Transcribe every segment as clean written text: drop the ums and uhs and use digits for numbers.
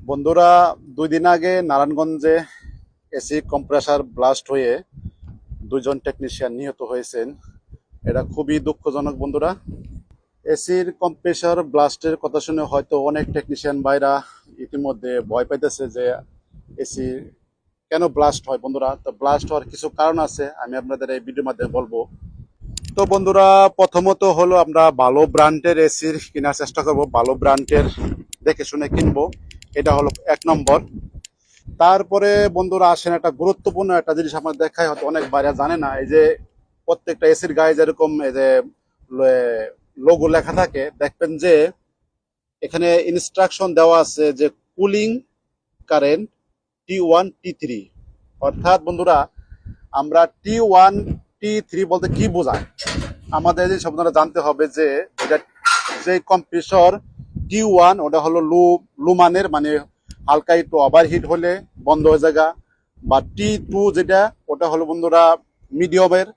বন্ধুরা, 2 দিন আগে নারায়ণগঞ্জে এসি কম্প্রেসার ব্লাস্ট হয়ে 2জন টেকনিশিয়ান নিহত হয়েছেন। এটা খুবই দুঃখজনক বন্ধুরা। এসির কম্প্রেসার ব্লাস্টের কথা শুনে হয়তো অনেক টেকনিশিয়ান ভাইরা ইতিমধ্যে ভয় পাইতেছে যে এসি কেন ব্লাস্ট হয়। বন্ধুরা, তো ব্লাস্ট হওয়ার কিছু কারণ আছে, আমি আপনাদের এই ভিডিওর মাধ্যমে বলবো। তো বন্ধুরা, প্রথমত হলো আমরা ভালো ব্র্যান্ডের এসির কেনার চেষ্টা করব, ভালো ব্র্যান্ডের দেখে শুনে কিনবো। এটা হলো 1 নম্বর। তারপরে বন্ধুরা আসেন, একটা গুরুত্বপূর্ণ একটা জিনিস আপনার দেখায়, হয়তো অনেক বাইরে জানে না। এই যে প্রত্যেকটা এসির গায়ে যেরকম এই যে লোগো লেখা থাকে, দেখবেন যে এখানে ইনস্ট্রাকশন দেওয়া আছে যে কুলিং কারেন্ট T1 T3। অর্থাৎ বন্ধুরা, আমরা T1 T3 বলতে কি বোঝায় আমাদের এই শব্দটা জানতে হবে। যে যে কম্প্রেসর T1 ওটা হলো লো মানের, মানে হালকা একটু ওভারহিট হলে বন্ধ হয়ে যাবে। বা T2 যেটা, ওটা হলো বন্ধুরা মিডিয়ামের।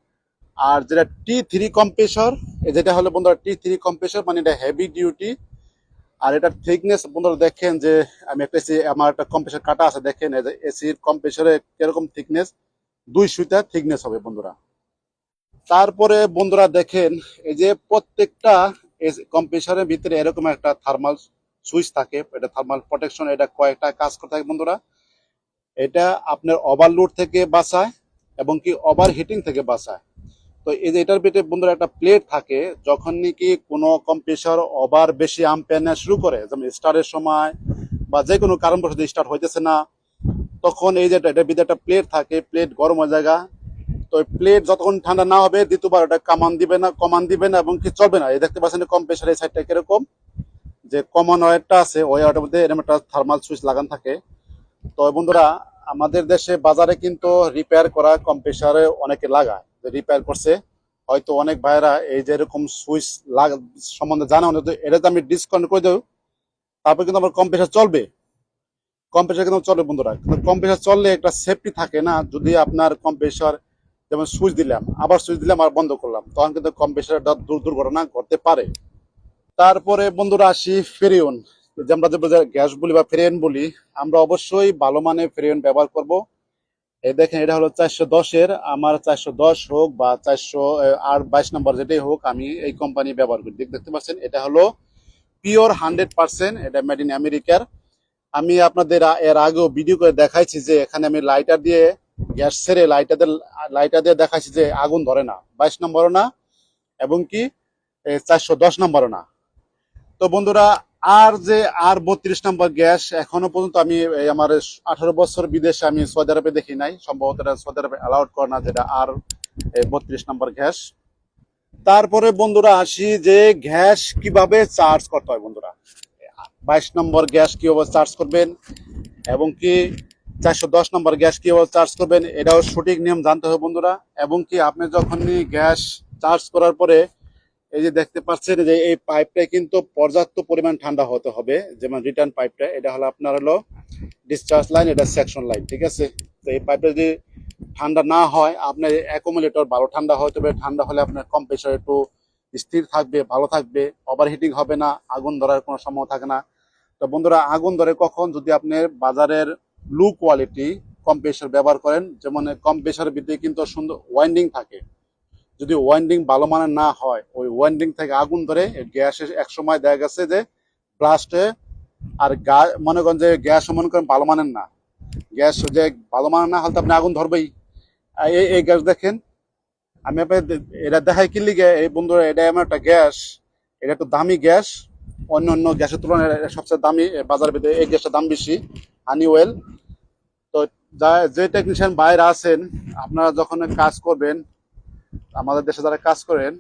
আর যেটা T3 কম্প্রেসর, যেটা হলো বন্ধুরা T3 কম্প্রেসর, মানে এটা হেভি ডিউটি। আর এটার থিকনেস বন্ধুরা দেখেন যে আমি একটা এসি, আমার একটা কম্প্রেসর কাটা আছে, দেখেন এসির কম্প্রেসরে কিরকম থিকনেস, 2 সুতা থিকনেস হবে বন্ধুরা। তারপরে বন্ধুরা দেখেন, এই যে প্রত্যেকটা কম্প্রেসরের ভিতরে এরকম একটা থার্মাল সুইচ থাকে, এটা থার্মাল প্রোটেকশন। এটা কয়েকটা কাজ করে থাকে বন্ধুরা। এটা আপনার ওভারলোড থেকে বাঁচায় এবং কি ওভার হিটিং থেকে বাঁচায়। তো এই যে এটার ভিতরে বন্ধুরা একটা প্লেট থাকে, যখন নাকি কোনো কম্প্রেসর ওভার বেশি আম্পেয়ার নেওয়া শুরু করে, যেমন স্টার্টের সময় বা যে কোনো কারণবশত স্টার্ট হইতেছে না, তখন এই যে এটার ভিতরে একটা প্লেট থাকে, প্লেট গরম হয়ে জায়গা। তো প্লেট যতক্ষণ ঠান্ডা না হবে, দ্বিতীয়বার ওটা কমান দিবে না এবং কি চলবে না। এই দেখতে পাচ্ছেন কম্প্রেসর এই সাইডটা কিরকম, যে কমন ওয়্যারটা আছে, ওই ওয়্যারটার মধ্যে এরকম একটা থার্মাল সুইচ লাগানো থাকে। তো বন্ধুরা, আমাদের দেশে বাজারে কিন্তু রিপেয়ার করা কম্প্রেসারে অনেকে লাগায়, রিপেয়ার করছে। হয়তো অনেক ভাইরা এই যে এরকম সুইচ সম্বন্ধে জানা, এটা তো আমি ডিসকাউন্ট করে দেব, তারপর কিন্তু আমার কম্প্রেসার চলবে। কম্প্রেসার কিন্তু চলবে বন্ধুরা, কিন্তু কম্প্রেসার চললে একটা সেফটি থাকে না। যদি আপনার কম্প্রেসার, যেমন সুইচ দিলাম, আবার সুইচ দিলাম আর বন্ধ করলাম, তখন কিন্তু কম্প্রেসারটা দুর্ঘটনা ঘটতে পারে। তারপরে বন্ধুরা আসি ফেরিয়ন, যে আমরা যে গ্যাস বলি বা ফেরিয়ন বলি, আমরা অবশ্যই ভালো মানের ফেরিয়ন ব্যবহার করব। এই দেখেন, এটা হলো 410-এর। আমার 410 হোক বা 422 নম্বর যেটাই হোক, আমি এই কোম্পানি ব্যবহার করি। দেখতে পাচ্ছেন, এটা হলো পিওর 100%, এটা মেড ইন আমেরিকার। আমি আপনাদের এর আগেও ভিডিও করে দেখাইছি যে এখানে আমি লাইটার দিয়ে গ্যাস ছেড়ে লাইটার দিয়ে দেখাইছি যে আগুন ধরে না, 22 নম্বরও না এবং কি 410 নম্বরও না। তো বন্ধুরা, আর 32 নম্বর গ্যাস এখনো পর্যন্ত আমি আমার 18 বছর বিদেশে আমি সৌদি আরবে দেখি নাই। সম্ভবত এটা সৌদি আরবে অ্যালাউড করে না, যেটা আর 32 নম্বর গ্যাস। তারপরে বন্ধুরা আসি যে গ্যাস কিভাবে চার্জ করতে হয় বন্ধুরা। 22 নম্বর গ্যাস কিভাবে চার্জ করবেন এবং কি 410 নম্বর গ্যাস কিভাবে চার্জ করবেন, এটাও সঠিক নিয়ম জানতে হবে বন্ধুরা। এবং কি আপনি যখনই গ্যাস চার্জ করার পরে, এই যে দেখতে পাচ্ছেন যে এই পাইপটা কিন্তু পর্যাপ্ত পরিমাণ ঠান্ডা হতে হবে। যেমন রিটার্ন পাইপটা, এটা হলো আপনার হলো ডিসচার্জ লাইন, এটা সেকশন লাইন, ঠিক আছে। তো এই পাইপটা যদি ঠান্ডা না হয়, আপনার অ্যাকুমুলেটর ভালো ঠান্ডা হতে হবে। ঠান্ডা হলে আপনার কম্প্রেসর একটু স্থির থাকবে, ভালো থাকবে, ওভারহিটিং হবে না, আগুন ধরার কোনো সম্ভাবনা থাকে না। তো বন্ধুরা, আগুন ধরে কখন, যদি আপনি বাজারের লো কোয়ালিটি কম্প্রেসর ব্যবহার করেন। যেমন কম্প্রেসরের ভিতরে কিন্তু সুন্দর ওয়াইন্ডিং থাকে, যদি ওয়াইন্ডিং ভালো মানের না হয়, ওই ওয়াইন্ডিং থেকে আগুন ধরে গ্যাসে এক সময় দেখা গেছে যে ব্লাস্টে। আর মনে করেন যে গ্যাস মনে করেন ভালো মানের না, গ্যাস যে ভালো মানের না হলে তো আপনি আগুন ধরবেই। এই গ্যাস দেখেন, আমি আপনার এটা দেখাই কি লিগে এই বন্ধুরা, এটা এমন একটা গ্যাস, এটা একটু দামি গ্যাস। অন্য অন্য গ্যাসের তুলনায় এটা সবচেয়ে দামি বাজারের ভিতরে, এই গ্যাসটার দাম বেশি, হানি ওয়েল। তো যে টেকনিশিয়ান বাইরে আছেন, আপনারা যখন কাজ করবেন, আমাদের দেশে যারা কাজ করেন,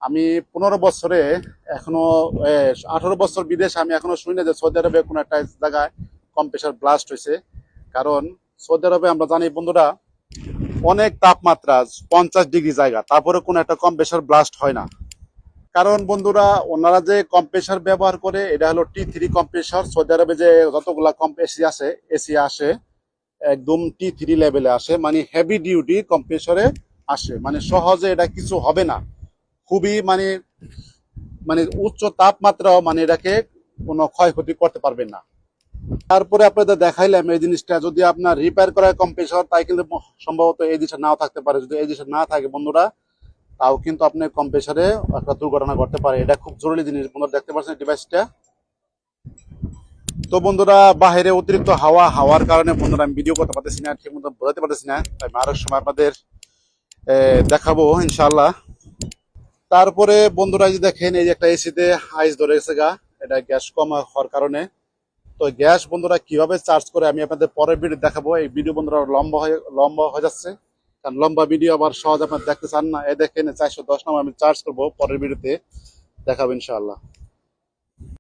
আমি 15 বছরে এখনো 18 বছর বিদেশে, আমি এখনো শুনি না যে সৌদি আরবে কোনো একটা জায়গায় কম্প্রেসার ব্লাস্ট হয়েছে। কারণ সৌদি আরবে আমরা জানি বন্ধুরা, অনেক তাপমাত্রা, 50 ডিগ্রি জায়গা, তারপরে কোনো একটা কম্প্রেসার ব্লাস্ট হয় না। কারণ বন্ধুরা, ওনারা যে কম্প্রেসার ব্যবহার করে, এটা হলো T3 কম্প্রেসার। সৌদি আরবে যে যতগুলা এসি আসে, একদম T3 লেভেলে আসে, মানে হেভি ডিউটি কম্প্রেসরে আসে, মানে সহজে এটা কিছু হবে না। খুবই মানে মানে উচ্চ তাপমাত্রাও মানে এটাকে কোনো ক্ষয়ক্ষতি করতে পারবে না। তারপরে আপনাদের দেখাইলাম এই জিনিসটা যদি আপনার রিপেয়ার করার কম্প্রেসর তাই কিন্তু সম্ভবত এই জিনিসটা নাও থাকতে পারে। যদি এই জিনিসটা না থাকে বন্ধুরা, তাও কিন্তু আপনার কম্প্রেসরে একটা দুর্ঘটনা ঘটতে পারে। এটা খুব জরুরি জিনিস বন্ধুরা, দেখতে পাচ্ছেন ডিভাইসটা। তো বন্ধুরা, বাহিরে অতিরিক্ত হাওয়ার কারণে বন্ধুরা আমি ভিডিও করতে পারতেছি না, ঠিক মতো বোঝাতে পারতেছি না, তাই আমি আরো সময় আপনাদের দেখাবো ইনশাল্লাহ। তারপরে বন্ধুরা এই যে দেখেন, এই যে একটা এসিতে আইস ধরে গেছে গা, এটা গ্যাস কম হওয়ার কারণে। তো গ্যাস বন্ধুরা কিভাবে চার্জ করে আমি আপনাদের পরের ভিডিও দেখাবো। এই ভিডিও বন্ধুরা লম্বা হয়ে যাচ্ছে, কারণ লম্বা ভিডিও আবার সহজ আপনার দেখতে চান না। এই দেখেন 410 নম্বর আমি চার্জ করবো, পরের ভিডিওতে দেখাবো ইনশাআল্লাহ।